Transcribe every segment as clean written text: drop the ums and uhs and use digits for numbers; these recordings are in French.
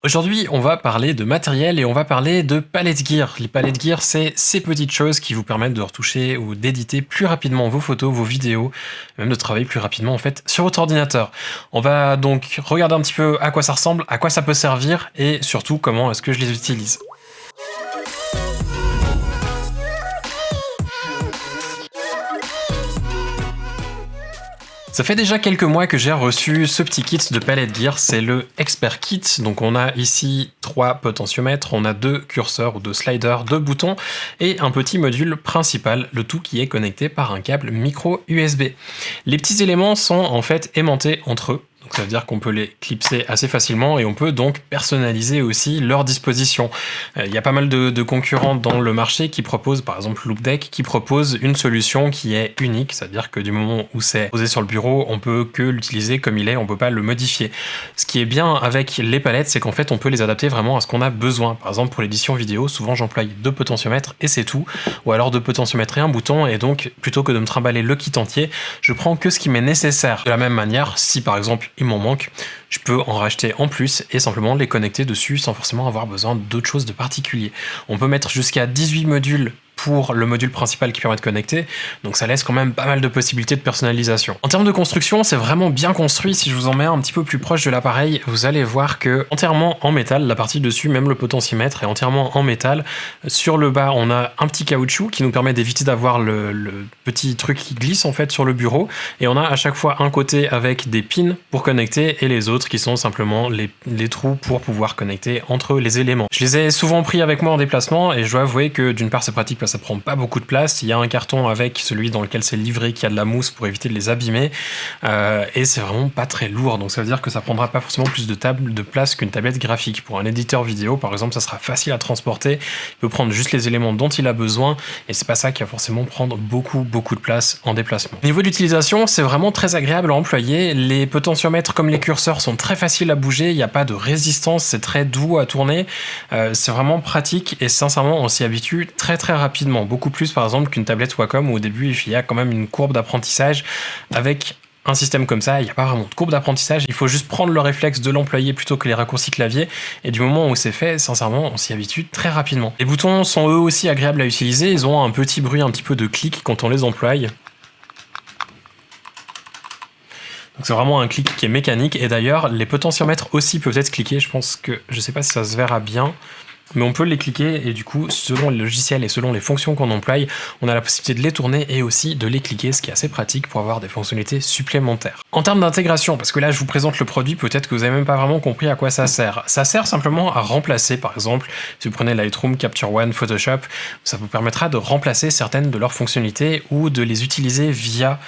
Aujourd'hui, on va parler de matériel et on va parler de palette gear. Les palette gear, c'est ces petites choses qui vous permettent de retoucher ou d'éditer plus rapidement vos photos, vos vidéos, même de travailler plus rapidement en fait sur votre ordinateur. On va donc regarder un petit peu à quoi ça ressemble, à quoi ça peut servir et surtout comment est-ce que je les utilise. Ça fait déjà quelques mois que j'ai reçu ce petit kit de palette gear, c'est le Expert Kit. Donc on a ici 3 potentiomètres, on a 2 curseurs ou 2 sliders, 2 boutons et un petit module principal, le tout qui est connecté par un câble micro USB. Les petits éléments sont en fait aimantés entre eux. Donc ça veut dire qu'on peut les clipser assez facilement et on peut donc personnaliser aussi leur disposition. Il y a pas mal de concurrents dans le marché qui proposent, par exemple Loupedeck, qui propose une solution qui est unique, c'est-à-dire que du moment où c'est posé sur le bureau, on peut que l'utiliser comme il est, on peut pas le modifier. Ce qui est bien avec les palettes, c'est qu'en fait on peut les adapter vraiment à ce qu'on a besoin. Par exemple pour l'édition vidéo, souvent j'emploie 2 potentiomètres et c'est tout, ou alors 2 potentiomètres et un bouton, et donc plutôt que de me trimballer le kit entier, je prends que ce qui m'est nécessaire. De la même manière, si par exemple il m'en manque, je peux en racheter en plus et simplement les connecter dessus sans forcément avoir besoin d'autre chose de particulier. On peut mettre jusqu'à 18 modules pour le module principal qui permet de connecter, donc ça laisse quand même pas mal de possibilités de personnalisation. En termes de construction, c'est vraiment bien construit. Si je vous en mets un petit peu plus proche de l'appareil, vous allez voir que entièrement en métal, la partie dessus, même le potentiomètre est entièrement en métal. Sur le bas, on a un petit caoutchouc qui nous permet d'éviter d'avoir le petit truc qui glisse en fait sur le bureau, et on a à chaque fois un côté avec des pins pour connecter et les autres qui sont simplement les trous pour pouvoir connecter entre les éléments. Je les ai souvent pris avec moi en déplacement et je dois avouer que d'une part c'est pratique parce que ça prend pas beaucoup de place. Il y a un carton avec celui dans lequel c'est livré qui a de la mousse pour éviter de les abîmer et c'est vraiment pas très lourd, donc ça veut dire que ça prendra pas forcément plus de place qu'une tablette graphique. Pour un éditeur vidéo par exemple, ça sera facile à transporter, il peut prendre juste les éléments dont il a besoin et c'est pas ça qui va forcément prendre beaucoup de place en déplacement. Au niveau de l'utilisation, c'est vraiment très agréable à employer. Les potentiomètres comme les curseurs sont très faciles à bouger, il n'y a pas de résistance, c'est très doux à tourner, c'est vraiment pratique et sincèrement on s'y habitue très rapidement, beaucoup plus par exemple qu'une tablette Wacom où au début il y a quand même une courbe d'apprentissage. Avec un système comme ça, il n'y a pas vraiment de courbe d'apprentissage, il faut juste prendre le réflexe de l'employer plutôt que les raccourcis clavier, et du moment où c'est fait, sincèrement, on s'y habitue très rapidement. Les boutons sont eux aussi agréables à utiliser, ils ont un petit bruit, un petit peu de clic quand on les emploie. Donc c'est vraiment un clic qui est mécanique, et d'ailleurs les potentiomètres aussi peuvent être cliqués, je sais pas si ça se verra bien, mais on peut les cliquer et du coup, selon le logiciel et selon les fonctions qu'on emploie, on a la possibilité de les tourner et aussi de les cliquer, ce qui est assez pratique pour avoir des fonctionnalités supplémentaires. En termes d'intégration, parce que là je vous présente le produit, peut-être que vous n'avez même pas vraiment compris à quoi ça sert. Ça sert simplement à remplacer, par exemple, si vous prenez Lightroom, Capture One, Photoshop, ça vous permettra de remplacer certaines de leurs fonctionnalités ou de les utiliser via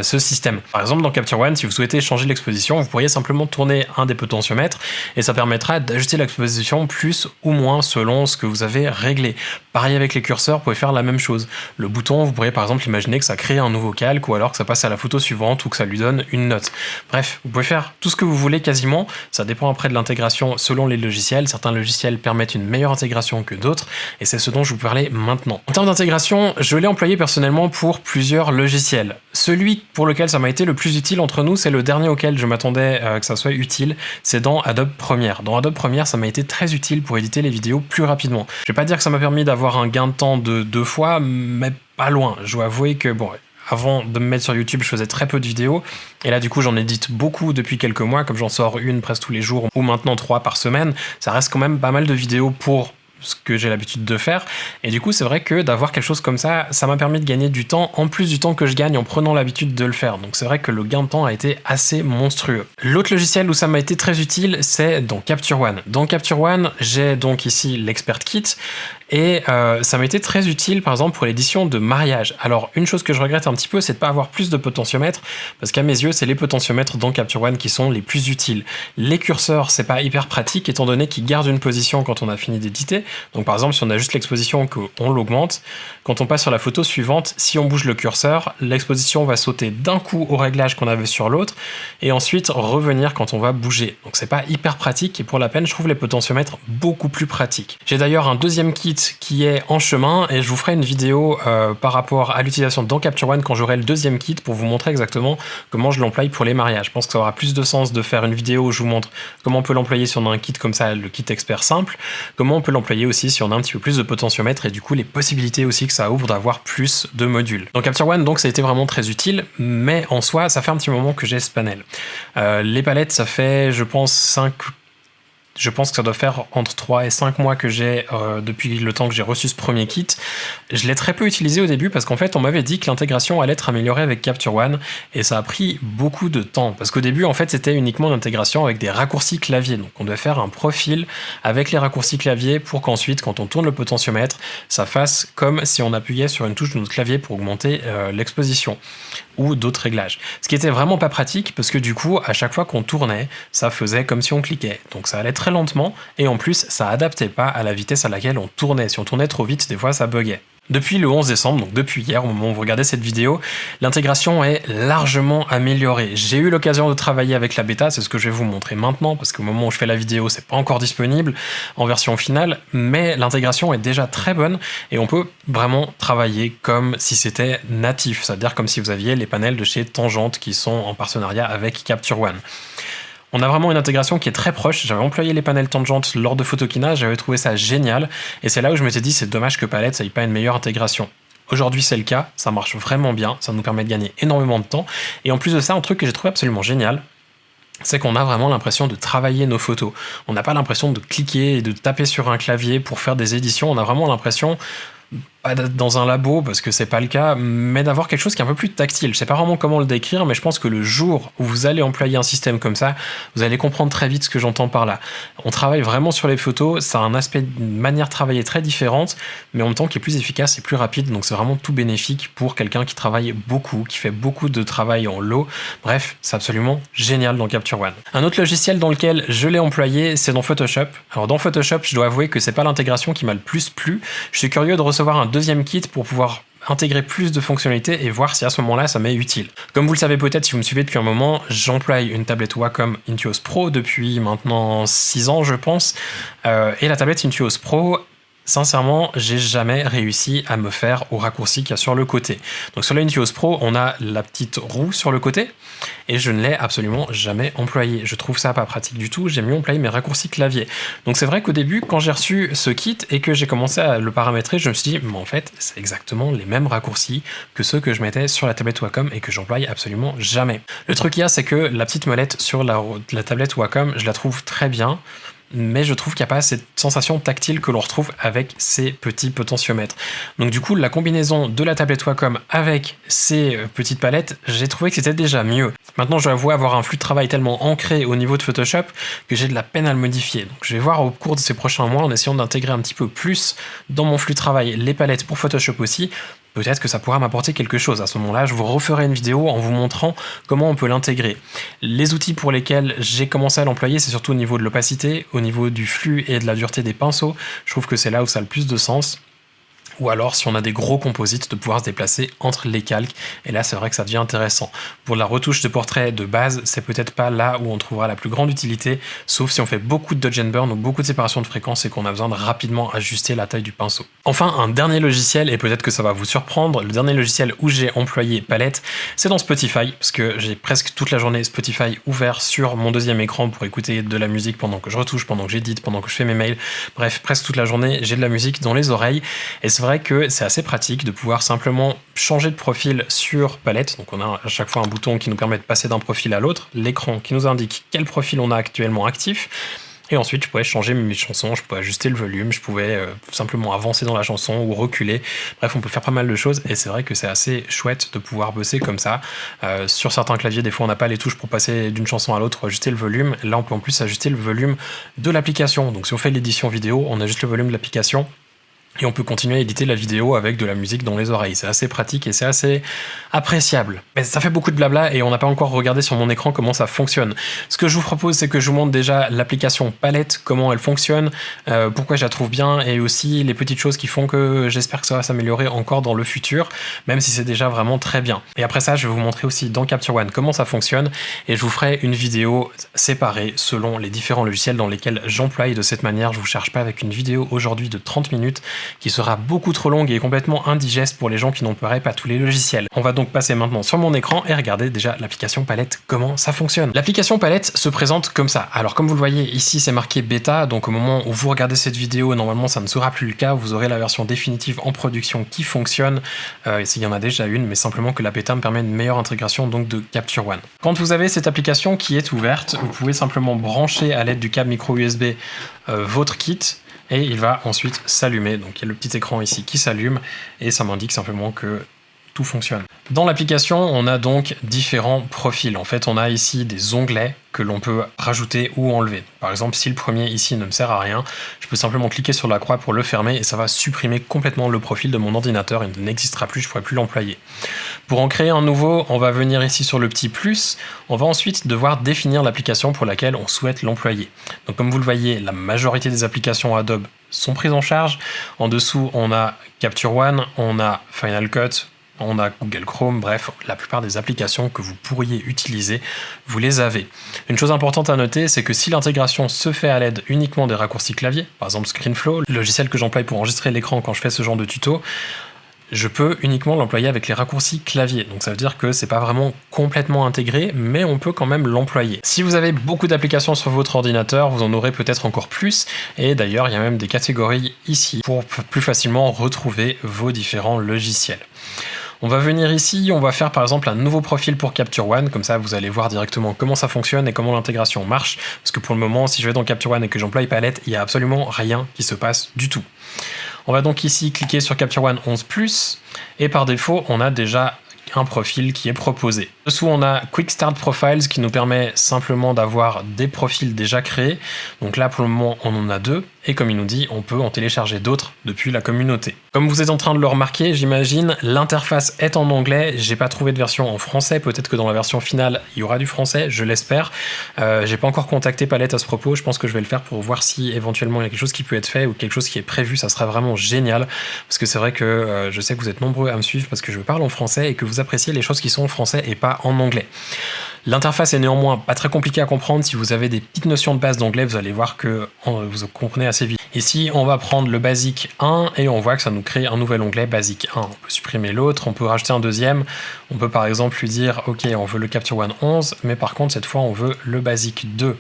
ce système. Par exemple, dans Capture One, si vous souhaitez changer l'exposition, vous pourriez simplement tourner un des potentiomètres et ça permettra d'ajuster l'exposition plus ou moins selon ce que vous avez réglé. Pareil avec les curseurs, vous pouvez faire la même chose. Le bouton, vous pourriez par exemple imaginer que ça crée un nouveau calque ou alors que ça passe à la photo suivante ou que ça lui donne une note. Bref, vous pouvez faire tout ce que vous voulez quasiment. Ça dépend après de l'intégration selon les logiciels. Certains logiciels permettent une meilleure intégration que d'autres et c'est ce dont je vous parlais maintenant. En termes d'intégration, je l'ai employé personnellement pour plusieurs logiciels. Celui pour lequel ça m'a été le plus utile entre nous, c'est le dernier auquel je m'attendais que ça soit utile, c'est dans Adobe Premiere. Dans Adobe Premiere, ça m'a été très utile pour éditer les vidéos plus rapidement. Je vais pas dire que ça m'a permis d'avoir un gain de temps de 2 fois, mais pas loin. Je dois avouer que bon, avant de me mettre sur YouTube, je faisais très peu de vidéos, et là du coup j'en édite beaucoup depuis quelques mois, comme j'en sors une presque tous les jours, ou maintenant 3 par semaine, ça reste quand même pas mal de vidéos pour ce que j'ai l'habitude de faire, et du coup c'est vrai que d'avoir quelque chose comme ça, ça m'a permis de gagner du temps, en plus du temps que je gagne en prenant l'habitude de le faire, donc c'est vrai que le gain de temps a été assez monstrueux. L'autre logiciel où ça m'a été très utile, c'est dans Capture One. Dans Capture One, j'ai donc ici l'Expert Kit, et ça m'a été très utile par exemple pour l'édition de mariage. Alors une chose que je regrette un petit peu, c'est de ne pas avoir plus de potentiomètres, parce qu'à mes yeux c'est les potentiomètres dans Capture One qui sont les plus utiles. Les curseurs c'est pas hyper pratique étant donné qu'ils gardent une position quand on a fini d'éditer, donc par exemple si on a juste l'exposition qu'on l'augmente, quand on passe sur la photo suivante, si on bouge le curseur, l'exposition va sauter d'un coup au réglage qu'on avait sur l'autre et ensuite revenir quand on va bouger. Donc c'est pas hyper pratique et pour la peine je trouve les potentiomètres beaucoup plus pratiques. J'ai d'ailleurs un deuxième kit qui est en chemin et je vous ferai une vidéo par rapport à l'utilisation dans Capture One quand j'aurai le deuxième kit pour vous montrer exactement comment je l'emploie pour les mariages. Je pense que ça aura plus de sens de faire une vidéo où je vous montre comment on peut l'employer si on a un kit comme ça, le kit expert simple, comment on peut l'employer aussi si on a un petit peu plus de potentiomètre et du coup les possibilités aussi que ça ouvre d'avoir plus de modules. Dans Capture One, donc ça a été vraiment très utile, mais en soi, ça fait un petit moment que j'ai ce panel. Les palettes, ça fait, je pense que ça doit faire entre 3 et 5 mois que j'ai depuis le temps que j'ai reçu ce premier kit. Je l'ai très peu utilisé au début parce qu'en fait on m'avait dit que l'intégration allait être améliorée avec Capture One et ça a pris beaucoup de temps parce qu'au début en fait c'était uniquement l'intégration avec des raccourcis clavier. Donc on devait faire un profil avec les raccourcis clavier pour qu'ensuite quand on tourne le potentiomètre ça fasse comme si on appuyait sur une touche de notre clavier pour augmenter l'exposition ou d'autres réglages. Ce qui était vraiment pas pratique parce que du coup à chaque fois qu'on tournait ça faisait comme si on cliquait. Donc ça allait très lentement et en plus ça adaptait pas à la vitesse à laquelle on tournait. Si on tournait trop vite, des fois ça buguait. Depuis le 11 décembre, donc depuis hier, au moment où vous regardez cette vidéo, l'intégration est largement améliorée. J'ai eu l'occasion de travailler avec la bêta, c'est ce que je vais vous montrer maintenant, parce qu'au moment où je fais la vidéo, c'est pas encore disponible en version finale, mais l'intégration est déjà très bonne et on peut vraiment travailler comme si c'était natif, c'est-à-dire comme si vous aviez les panels de chez Tangente qui sont en partenariat avec Capture One. On a vraiment une intégration qui est très proche. J'avais employé les panels tangentes lors de Photokina, j'avais trouvé ça génial. Et c'est là où je m'étais dit, c'est dommage que Palette n'ait pas une meilleure intégration. Aujourd'hui, c'est le cas, ça marche vraiment bien, ça nous permet de gagner énormément de temps. Et en plus de ça, un truc que j'ai trouvé absolument génial, c'est qu'on a vraiment l'impression de travailler nos photos. On n'a pas l'impression de cliquer et de taper sur un clavier pour faire des éditions. On a vraiment l'impression pas d'être dans un labo parce que c'est pas le cas, mais d'avoir quelque chose qui est un peu plus tactile. Je sais pas vraiment comment le décrire, mais je pense que le jour où vous allez employer un système comme ça, vous allez comprendre très vite ce que j'entends par là. On travaille vraiment sur les photos, ça a un aspect, une manière de travailler très différente, mais en même temps qui est plus efficace et plus rapide, donc c'est vraiment tout bénéfique pour quelqu'un qui travaille beaucoup, qui fait beaucoup de travail en low. Bref, c'est absolument génial dans Capture One. Un autre logiciel dans lequel je l'ai employé, c'est dans Photoshop. Alors dans Photoshop, je dois avouer que c'est pas l'intégration qui m'a le plus plu. Je suis curieux de recevoir un deuxième kit pour pouvoir intégrer plus de fonctionnalités et voir si à ce moment-là ça m'est utile. Comme vous le savez peut-être si vous me suivez depuis un moment, j'emploie une tablette Wacom Intuos Pro depuis maintenant 6 ans je pense, et la tablette Intuos Pro, sincèrement, j'ai jamais réussi à me faire au raccourci qu'il y a sur le côté. Donc sur la Intuos Pro, on a la petite roue sur le côté et je ne l'ai absolument jamais employé. Je trouve ça pas pratique du tout, j'aime mieux employer mes raccourcis clavier. Donc c'est vrai qu'au début, quand j'ai reçu ce kit et que j'ai commencé à le paramétrer, je me suis dit, mais en fait, c'est exactement les mêmes raccourcis que ceux que je mettais sur la tablette Wacom et que j'emploie absolument jamais. Le truc qu'il y a, c'est que la petite molette sur la tablette Wacom, je la trouve très bien, mais je trouve qu'il n'y a pas cette sensation tactile que l'on retrouve avec ces petits potentiomètres. Donc du coup, la combinaison de la tablette Wacom avec ces petites palettes, j'ai trouvé que c'était déjà mieux. Maintenant, je dois avouer avoir un flux de travail tellement ancré au niveau de Photoshop que j'ai de la peine à le modifier. Donc je vais voir au cours de ces prochains mois, en essayant d'intégrer un petit peu plus dans mon flux de travail les palettes pour Photoshop aussi. Peut-être que ça pourra m'apporter quelque chose. À ce moment-là, je vous referai une vidéo en vous montrant comment on peut l'intégrer. Les outils pour lesquels j'ai commencé à l'employer, c'est surtout au niveau de l'opacité, au niveau du flux et de la dureté des pinceaux. Je trouve que c'est là où ça a le plus de sens. Ou alors, si on a des gros composites, de pouvoir se déplacer entre les calques. Et là, c'est vrai que ça devient intéressant. Pour la retouche de portrait de base, c'est peut-être pas là où on trouvera la plus grande utilité, sauf si on fait beaucoup de dodge and burn ou beaucoup de séparation de fréquences et qu'on a besoin de rapidement ajuster la taille du pinceau. Enfin, un dernier logiciel, et peut-être que ça va vous surprendre, le dernier logiciel où j'ai employé Palette, c'est dans Spotify, parce que j'ai presque toute la journée Spotify ouvert sur mon deuxième écran pour écouter de la musique pendant que je retouche, pendant que j'édite, pendant que je fais mes mails. Bref, presque toute la journée, j'ai de la musique dans les oreilles. Et c'est vrai que c'est assez pratique de pouvoir simplement changer de profil sur Palette. Donc on a à chaque fois un bouton qui nous permet de passer d'un profil à l'autre, l'écran qui nous indique quel profil on a actuellement actif. Et ensuite, je pouvais changer mes chansons, je pouvais ajuster le volume, je pouvais simplement avancer dans la chanson ou reculer. Bref, on peut faire pas mal de choses et c'est vrai que c'est assez chouette de pouvoir bosser comme ça. Sur certains claviers, des fois, on n'a pas les touches pour passer d'une chanson à l'autre, ajuster le volume. Là, on peut en plus ajuster le volume de l'application. Donc si on fait l'édition vidéo, on ajuste le volume de l'application. Et on peut continuer à éditer la vidéo avec de la musique dans les oreilles. C'est assez pratique et c'est assez appréciable. Mais ça fait beaucoup de blabla et on n'a pas encore regardé sur mon écran comment ça fonctionne. Ce que je vous propose, c'est que je vous montre déjà l'application Palette, comment elle fonctionne, pourquoi je la trouve bien et aussi les petites choses qui font que j'espère que ça va s'améliorer encore dans le futur, même si c'est déjà vraiment très bien. Et après ça, je vais vous montrer aussi dans Capture One comment ça fonctionne et je vous ferai une vidéo séparée selon les différents logiciels dans lesquels j'emploie de cette manière. Je vous cherche pas avec une vidéo aujourd'hui de 30 minutes. qui sera beaucoup trop longue et complètement indigeste pour les gens qui n'emploieraient pas tous les logiciels. On va donc passer maintenant sur mon écran et regarder déjà l'application Palette, comment ça fonctionne. L'application Palette se présente comme ça. Alors comme vous le voyez ici, c'est marqué bêta, donc au moment où vous regardez cette vidéo, normalement ça ne sera plus le cas, vous aurez la version définitive en production qui fonctionne, s'il y en a déjà une, mais simplement que la bêta me permet une meilleure intégration donc de Capture One. Quand vous avez cette application qui est ouverte, vous pouvez simplement brancher à l'aide du câble micro USB votre kit et il va ensuite s'allumer. Donc il y a le petit écran ici qui s'allume et ça m'indique simplement que tout fonctionne. Dans l'application, on a donc différents profils. En fait, on a ici des onglets que l'on peut rajouter ou enlever. Par exemple, si le premier ici ne me sert à rien, je peux simplement cliquer sur la croix pour le fermer et ça va supprimer complètement le profil de mon ordinateur. Il n'existera plus, je ne pourrai plus l'employer. Pour en créer un nouveau, on va venir ici sur le petit plus. On va ensuite devoir définir l'application pour laquelle on souhaite l'employer. Donc comme vous le voyez, la majorité des applications Adobe sont prises en charge. En dessous, on a Capture One, on a Final Cut, on a Google Chrome, bref, la plupart des applications que vous pourriez utiliser, vous les avez. Une chose importante à noter, c'est que si l'intégration se fait à l'aide uniquement des raccourcis clavier, par exemple ScreenFlow, le logiciel que j'emploie pour enregistrer l'écran quand je fais ce genre de tuto, je peux uniquement l'employer avec les raccourcis clavier. Donc ça veut dire que c'est pas vraiment complètement intégré, mais on peut quand même l'employer. Si vous avez beaucoup d'applications sur votre ordinateur, vous en aurez peut-être encore plus. Et d'ailleurs, il y a même des catégories ici pour plus facilement retrouver vos différents logiciels. On va venir ici, on va faire par exemple un nouveau profil pour Capture One, comme ça vous allez voir directement comment ça fonctionne et comment l'intégration marche, parce que pour le moment, si je vais dans Capture One et que j'emploie Palette, il n'y a absolument rien qui se passe du tout. On va donc ici cliquer sur Capture One 11+, et par défaut, on a déjà un profil qui est proposé. Dessous, on a Quick Start Profiles qui nous permet simplement d'avoir des profils déjà créés. Donc là, pour le moment, on en a 2. Et comme il nous dit, on peut en télécharger d'autres depuis la communauté. Comme vous êtes en train de le remarquer, j'imagine, l'interface est en anglais. J'ai pas trouvé de version en français. Peut-être que dans la version finale, il y aura du français, je l'espère. J'ai pas encore contacté Palette à ce propos. Je pense que je vais le faire pour voir si éventuellement il y a quelque chose qui peut être fait ou quelque chose qui est prévu. Ça serait vraiment génial. Parce que c'est vrai que je sais que vous êtes nombreux à me suivre parce que je parle en français et que vous appréciez les choses qui sont en français et pas en anglais. L'interface est néanmoins pas très compliquée à comprendre. Si vous avez des petites notions de base d'anglais, vous allez voir que vous comprenez assez vite. Ici, on va prendre le Basic 1 et on voit que ça nous crée un nouvel onglet Basic 1. On peut supprimer l'autre, on peut rajouter un deuxième. On peut par exemple lui dire, ok, on veut le Capture One 11, mais par contre, cette fois, on veut le Basic 2.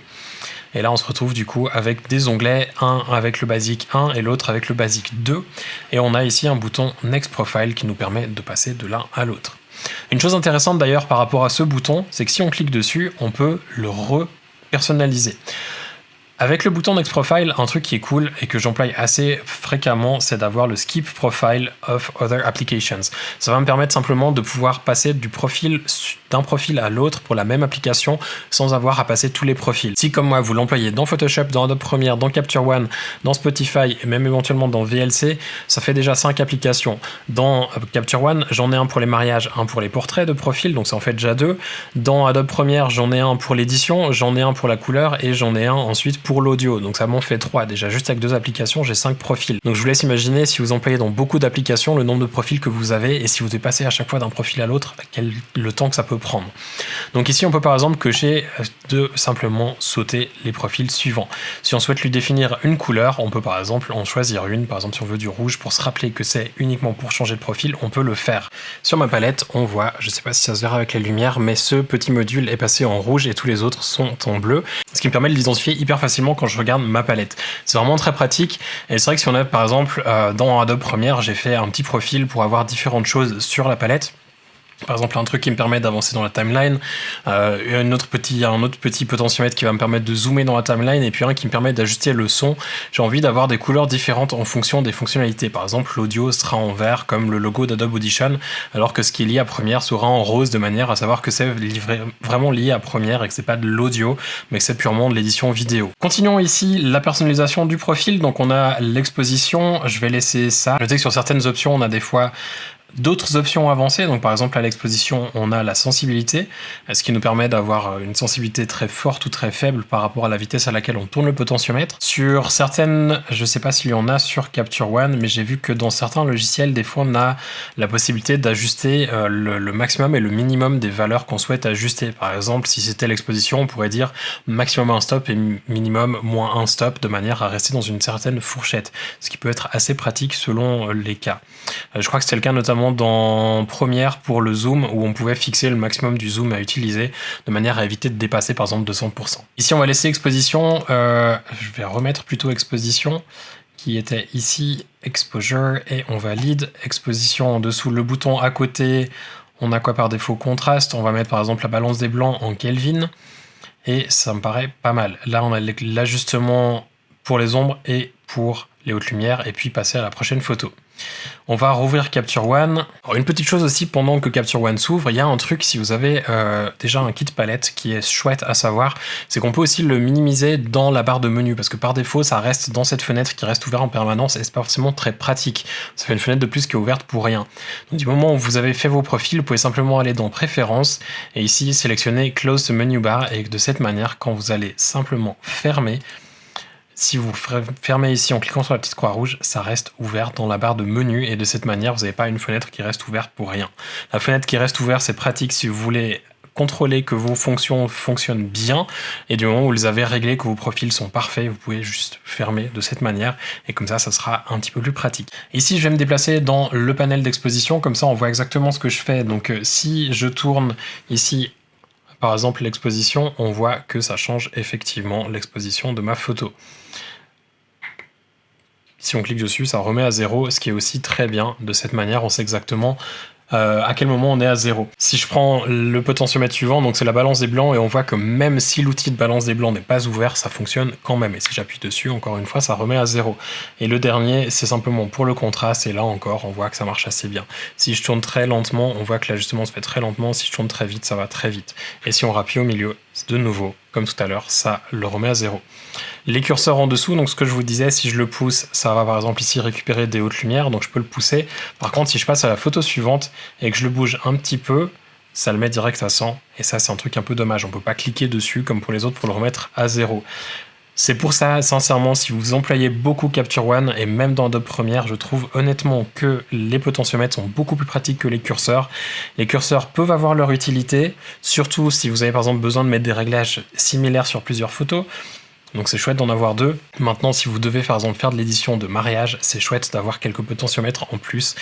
Et là, on se retrouve du coup avec des onglets, un avec le Basic 1 et l'autre avec le Basic 2. Et on a ici un bouton Next Profile qui nous permet de passer de l'un à l'autre. Une chose intéressante d'ailleurs par rapport à ce bouton, c'est que si on clique dessus, on peut le repersonnaliser. Avec le bouton Next Profile, un truc qui est cool et que j'emploie assez fréquemment, c'est d'avoir le Skip Profile of Other Applications. Ça va me permettre simplement de pouvoir passer d'un profil à l'autre pour la même application sans avoir à passer tous les profils. Si comme moi vous l'employez dans Photoshop, dans Adobe Premiere, dans Capture One, dans Spotify et même éventuellement dans VLC, ça fait déjà 5 applications. Dans Capture One, j'en ai un pour les mariages, un pour les portraits de profil, donc ça en fait déjà 2. Dans Adobe Premiere, j'en ai un pour l'édition, j'en ai un pour la couleur et j'en ai un ensuite pour l'audio. Donc ça m'en fait 3. Déjà juste avec 2 applications, j'ai 5 profils. Donc je vous laisse imaginer si vous employez dans beaucoup d'applications le nombre de profils que vous avez et si vous devez passer à chaque fois d'un profil à l'autre, le temps que ça peut prendre. Donc ici on peut par exemple cocher de simplement sauter les profils suivants. Si on souhaite lui définir une couleur, on peut par exemple en choisir une. Par exemple si on veut du rouge pour se rappeler que c'est uniquement pour changer de profil, on peut le faire. Sur ma palette, on voit, je sais pas si ça se verra avec la lumière, mais ce petit module est passé en rouge et tous les autres sont en bleu, ce qui me permet de l'identifier hyper facilement quand je regarde ma palette. C'est vraiment très pratique et c'est vrai que si on a par exemple dans Adobe Premiere, j'ai fait un petit profil pour avoir différentes choses sur la palette. Par exemple, un truc qui me permet d'avancer dans la timeline, un autre petit potentiomètre qui va me permettre de zoomer dans la timeline, et puis un qui me permet d'ajuster le son. J'ai envie d'avoir des couleurs différentes en fonction des fonctionnalités. Par exemple, l'audio sera en vert comme le logo d'Adobe Audition, alors que ce qui est lié à Premiere sera en rose, de manière à savoir que c'est vraiment lié à Premiere et que c'est pas de l'audio, mais que c'est purement de l'édition vidéo. Continuons ici la personnalisation du profil. Donc on a l'exposition, je vais laisser ça. Je sais que sur certaines options, on a des fois d'autres options avancées. Donc par exemple à l'exposition, on a la sensibilité, ce qui nous permet d'avoir une sensibilité très forte ou très faible par rapport à la vitesse à laquelle on tourne le potentiomètre. Sur certaines, je sais pas s'il y en a sur Capture One, mais j'ai vu que dans certains logiciels, des fois on a la possibilité d'ajuster le maximum et le minimum des valeurs qu'on souhaite ajuster. Par exemple, si c'était l'exposition, on pourrait dire maximum un stop et minimum moins un stop, de manière à rester dans une certaine fourchette, ce qui peut être assez pratique selon les cas. Je crois que c'était le cas notamment dans Premiere pour le zoom, où on pouvait fixer le maximum du zoom à utiliser de manière à éviter de dépasser par exemple 200%. Ici on va laisser exposition, je vais remettre plutôt exposition qui était ici, exposure, et on valide exposition en dessous. Le bouton à côté, on a quoi par défaut? Contraste, on va mettre par exemple la balance des blancs en Kelvin, et ça me paraît pas mal. Là on a l'ajustement pour les ombres et pour les hautes lumières, et puis passer à la prochaine photo. On va rouvrir Capture One. Alors, une petite chose aussi, pendant que Capture One s'ouvre, il y a un truc, si vous avez déjà un kit palette qui est chouette à savoir, c'est qu'on peut aussi le minimiser dans la barre de menu, parce que par défaut, ça reste dans cette fenêtre qui reste ouverte en permanence, et c'est pas forcément très pratique. Ça fait une fenêtre de plus qui est ouverte pour rien. Donc du moment où vous avez fait vos profils, vous pouvez simplement aller dans Préférences, et ici sélectionner Close the Menu Bar, et de cette manière, quand vous allez simplement fermer, si vous fermez ici en cliquant sur la petite croix rouge, ça reste ouvert dans la barre de menu, et de cette manière, vous n'avez pas une fenêtre qui reste ouverte pour rien. La fenêtre qui reste ouverte, c'est pratique si vous voulez contrôler que vos fonctions fonctionnent bien, et du moment où vous les avez réglées, que vos profils sont parfaits, vous pouvez juste fermer de cette manière, et comme ça sera un petit peu plus pratique. Ici, je vais me déplacer dans le panel d'exposition, comme ça on voit exactement ce que je fais. Donc si je tourne ici, par exemple l'exposition, on voit que ça change effectivement l'exposition de ma photo. Si on clique dessus, ça remet à 0, ce qui est aussi très bien. De cette manière, on sait exactement à quel moment on est à 0. Si je prends le potentiomètre suivant, donc c'est la balance des blancs, et on voit que même si l'outil de balance des blancs n'est pas ouvert, ça fonctionne quand même. Et si j'appuie dessus, encore une fois, ça remet à 0. Et le dernier, c'est simplement pour le contraste, et là encore, on voit que ça marche assez bien. Si je tourne très lentement, on voit que l'ajustement se fait très lentement. Si je tourne très vite, ça va très vite. Et si on rappuie au milieu, de nouveau, comme tout à l'heure, ça le remet à 0. Les curseurs en dessous, donc ce que je vous disais, si je le pousse, ça va par exemple ici récupérer des hautes lumières, donc je peux le pousser. Par contre, si je passe à la photo suivante et que je le bouge un petit peu, ça le met direct à 100, et ça c'est un truc un peu dommage, on peut pas cliquer dessus comme pour les autres pour le remettre à 0. C'est pour ça, sincèrement, si vous employez beaucoup Capture One, et même dans Adobe Premiere, je trouve honnêtement que les potentiomètres sont beaucoup plus pratiques que les curseurs. Les curseurs peuvent avoir leur utilité, surtout si vous avez par exemple besoin de mettre des réglages similaires sur plusieurs photos. Donc c'est chouette d'en avoir deux. Maintenant, si vous devez par exemple faire de l'édition de mariage, c'est chouette d'avoir quelques potentiomètres en plus,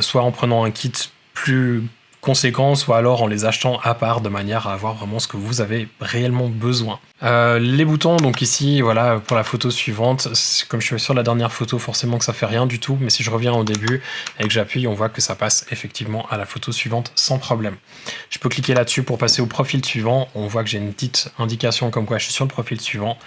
soit en prenant un kit plus conséquent, soit alors en les achetant à part, de manière à avoir vraiment ce que vous avez réellement besoin. Les boutons, donc ici, voilà, pour la photo suivante, comme je suis sur la dernière photo, forcément que ça fait rien du tout, mais si je reviens au début et que j'appuie, on voit que ça passe effectivement à la photo suivante sans problème. Je peux cliquer là-dessus pour passer au profil suivant, on voit que j'ai une petite indication comme quoi je suis sur le profil suivant.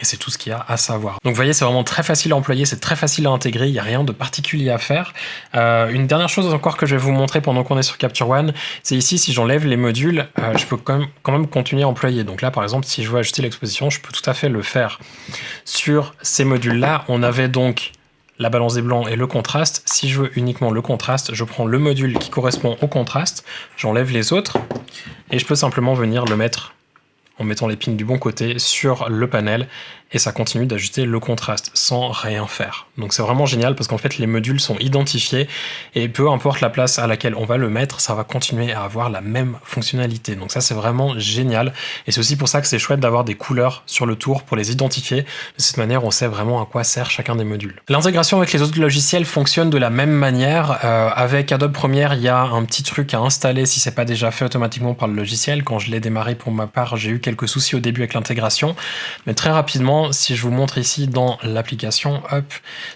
Et c'est tout ce qu'il y a à savoir. Donc vous voyez, c'est vraiment très facile à employer, c'est très facile à intégrer, il n'y a rien de particulier à faire. Une dernière chose encore que je vais vous montrer pendant qu'on est sur Capture One, c'est ici, si j'enlève les modules, je peux quand même continuer à employer. Donc là, par exemple, si je veux ajuster l'exposition, je peux tout à fait le faire. Sur ces modules-là, on avait donc la balance des blancs et le contraste. Si je veux uniquement le contraste, je prends le module qui correspond au contraste, j'enlève les autres, et je peux simplement venir le mettre en mettant les pins du bon côté sur le panel, et ça continue d'ajuster le contraste sans rien faire. Donc c'est vraiment génial parce qu'en fait les modules sont identifiés, et peu importe la place à laquelle on va le mettre, ça va continuer à avoir la même fonctionnalité. Donc ça c'est vraiment génial, et c'est aussi pour ça que c'est chouette d'avoir des couleurs sur le tour pour les identifier. De cette manière on sait vraiment à quoi sert chacun des modules. L'intégration avec les autres logiciels fonctionne de la même manière. Avec Adobe Premiere, il y a un petit truc à installer si c'est pas déjà fait automatiquement par le logiciel. Quand je l'ai démarré pour ma part, j'ai eu quelques soucis au début avec l'intégration, mais très rapidement, si je vous montre ici dans l'application, hop,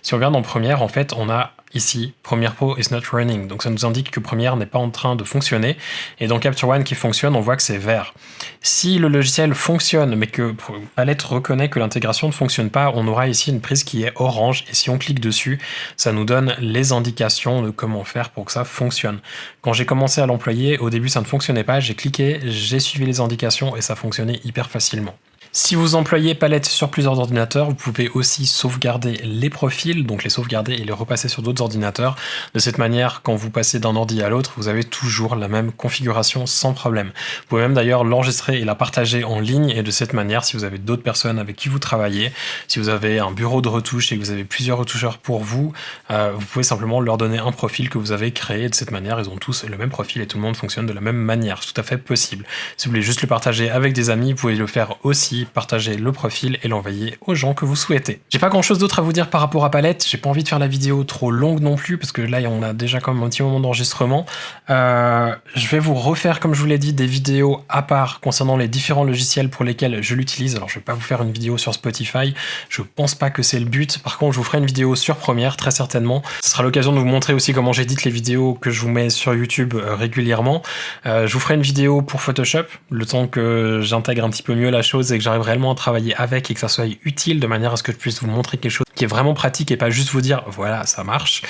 si on regarde en Premiere, en fait, on a ici Premiere Pro is not running. Donc ça nous indique que Premiere n'est pas en train de fonctionner. Et dans Capture One qui fonctionne, on voit que c'est vert. Si le logiciel fonctionne, mais que Palette reconnaît que l'intégration ne fonctionne pas, on aura ici une prise qui est orange. Et si on clique dessus, ça nous donne les indications de comment faire pour que ça fonctionne. Quand j'ai commencé à l'employer, au début ça ne fonctionnait pas. J'ai cliqué, j'ai suivi les indications et ça fonctionnait hyper facilement. Si vous employez Palette sur plusieurs ordinateurs, vous pouvez aussi sauvegarder les profils, donc les sauvegarder et les repasser sur d'autres ordinateurs. De cette manière, quand vous passez d'un ordi à l'autre, vous avez toujours la même configuration sans problème. Vous pouvez même d'ailleurs l'enregistrer et la partager en ligne, et de cette manière, si vous avez d'autres personnes avec qui vous travaillez, si vous avez un bureau de retouche et que vous avez plusieurs retoucheurs pour vous, vous pouvez simplement leur donner un profil que vous avez créé. De cette manière, ils ont tous le même profil et tout le monde fonctionne de la même manière. C'est tout à fait possible. Si vous voulez juste le partager avec des amis, vous pouvez le faire aussi, partager le profil et l'envoyer aux gens que vous souhaitez. J'ai pas grand chose d'autre à vous dire par rapport à Palette. J'ai pas envie de faire la vidéo trop longue non plus parce que là, on a déjà quand même un petit moment d'enregistrement. Je vais vous refaire, comme je vous l'ai dit, des vidéos à part concernant les différents logiciels pour lesquels je l'utilise. Alors, je vais pas vous faire une vidéo sur Spotify. Je pense pas que c'est le but. Par contre, je vous ferai une vidéo sur Premiere, très certainement. Ce sera l'occasion de vous montrer aussi comment j'édite les vidéos que je vous mets sur YouTube régulièrement. Je vous ferai une vidéo pour Photoshop, le temps que j'intègre un petit peu mieux la chose et que j'arrive réellement à travailler avec et que ça soit utile de manière à ce que je puisse vous montrer quelque chose qui est vraiment pratique et pas juste vous dire voilà, ça marche.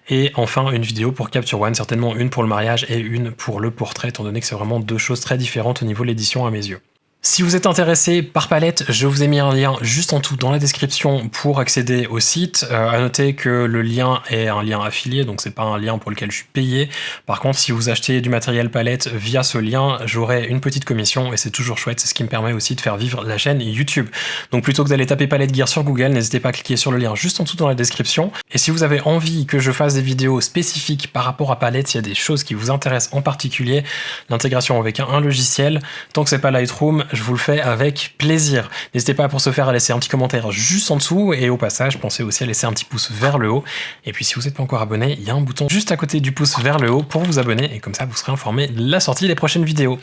Et enfin, une vidéo pour Capture One, certainement une pour le mariage et une pour le portrait, étant donné que c'est vraiment deux choses très différentes au niveau de l'édition à mes yeux. Si vous êtes intéressé par Palette, je vous ai mis un lien juste en dessous dans la description pour accéder au site. À noter que le lien est un lien affilié, donc c'est pas un lien pour lequel je suis payé. Par contre, si vous achetez du matériel Palette via ce lien, j'aurai une petite commission et c'est toujours chouette. C'est ce qui me permet aussi de faire vivre la chaîne YouTube. Donc plutôt que d'aller taper Palette Gear sur Google, n'hésitez pas à cliquer sur le lien juste en dessous dans la description. Et si vous avez envie que je fasse des vidéos spécifiques par rapport à Palette, s'il y a des choses qui vous intéressent en particulier, l'intégration avec un logiciel, tant que c'est pas Lightroom, je vous le fais avec plaisir. N'hésitez pas pour ce faire à laisser un petit commentaire juste en dessous et au passage, pensez aussi à laisser un petit pouce vers le haut. Et puis si vous n'êtes pas encore abonné, il y a un bouton juste à côté du pouce vers le haut pour vous abonner et comme ça vous serez informé de la sortie des prochaines vidéos.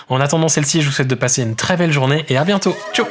En attendant celle-ci, je vous souhaite de passer une très belle journée et à bientôt. Ciao!